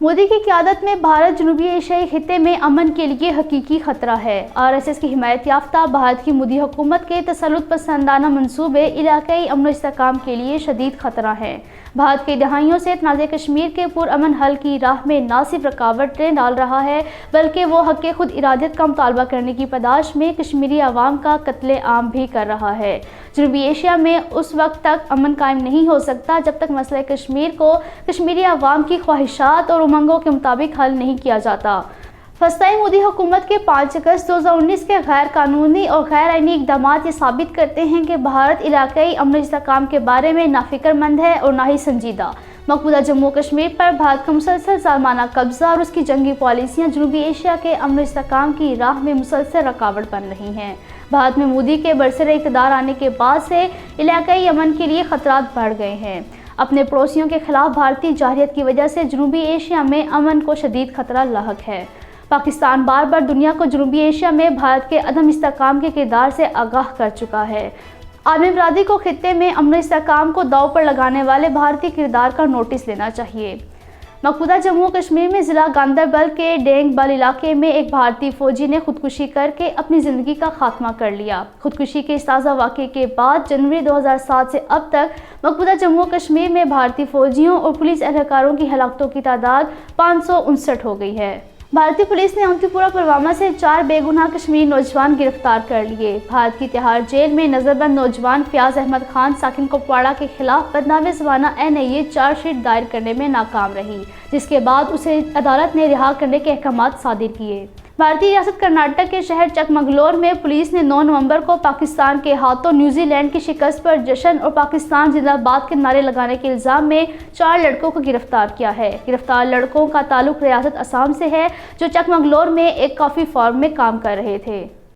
मोदी की क़यादत में भारत जनूबी एशियाई खित्ते में अमन के लिए हकीकी खतरा है। आरएसएस की हिमायत याफ्ता भारत की मोदी हुकूमत के तसल्लुत पसंदाना मंसूबे इलाकाई अमन और इस्तेहकाम के लिए शदीद खतरा हैं। भारत कई दहाइयों से तनाज़े कश्मीर के पुरअमन हल की राह में ना सिर्फ रुकावटें डाल रहा है, बल्कि वो हक़ खुद इरादत का मुतालबा करने की पदाश में कश्मीरी अवाम का कत्ले आम भी कर रहा है। जनूबी एशिया में उस वक्त तक अमन कायम नहीं हो सकता जब तक मसला कश्मीर को कश्मीरी अवाम की ख्वाहिशात और उमंगों के मुताबिक हल नहीं किया जाता। फलस्तीनी मोदी हुकूमत के 5 अगस्त 2019 के गैर कानूनी और गैर आईनी इक़दाम ये साबित करते हैं कि भारत इलाकाई अमन और इस्तेहकाम के बारे में ना फ़िक्रमंद है और ना ही संजीदा। मकबूजा जम्मू कश्मीर पर भारत का मुसलसल ज़ालमाना कब्ज़ा और उसकी जंगी पॉलिसियाँ जनूबी एशिया के अमन और इस्तेहकाम की राह में मुसलसल रुकावट बन रही हैं। भारत में मोदी के बरसरे इक़्तिदार आने के बाद से इलाकाई अमन के लिए खतरात बढ़ गए हैं। अपने पड़ोसियों के खिलाफ भारतीय जारहियत की वजह से जनूबी एशिया में अमन को शदीद खतरा लाहक है। पाकिस्तान बार बार दुनिया को जनूबी एशिया में भारत के अदम इस्तेहकाम के किरदार से आगाह कर चुका है। आलमी बरादरी को खित्ते में अमन इस्तेहकाम को दांव पर लगाने वाले भारतीय किरदार का नोटिस लेना चाहिए। मकबूजा जम्मू कश्मीर में ज़िला गांदरबल के डेंग बल इलाके में एक भारतीय फ़ौजी ने खुदकुशी करके अपनी ज़िंदगी का खात्मा कर लिया। खुदकुशी के इस ताज़ा वाक़े के बाद जनवरी 2007 से अब तक मकबूजा जम्मू कश्मीर में भारतीय फ़ौजियों और पुलिस एहलकारों की हलाकतों की तादाद 559 हो गई है। भारतीय पुलिस ने अवंतीपुरा पुलवामा से 4 बेगुनाह कश्मीरी नौजवान गिरफ्तार कर लिए। भारत की तिहाड़ जेल में नजरबंद नौजवान फयाज अहमद खान साकिन कुपवाड़ा के खिलाफ बदनामे ज़माना NIA चार्जशीट दायर करने में नाकाम रही, जिसके बाद उसे अदालत ने रिहा करने के अहकाम सादिर किए। भारतीय रियासत कर्नाटक के शहर चकमगलोर में पुलिस ने 9 नवंबर को पाकिस्तान के हाथों न्यूजीलैंड की शिकस्त पर जश्न और पाकिस्तान जिंदाबाद के नारे लगाने के इल्ज़ाम में 4 लड़कों को गिरफ्तार किया है। गिरफ्तार लड़कों का ताल्लुक रियासत असम से है, जो चकमगलोर में एक कॉफ़ी फार्म में काम कर रहे थे।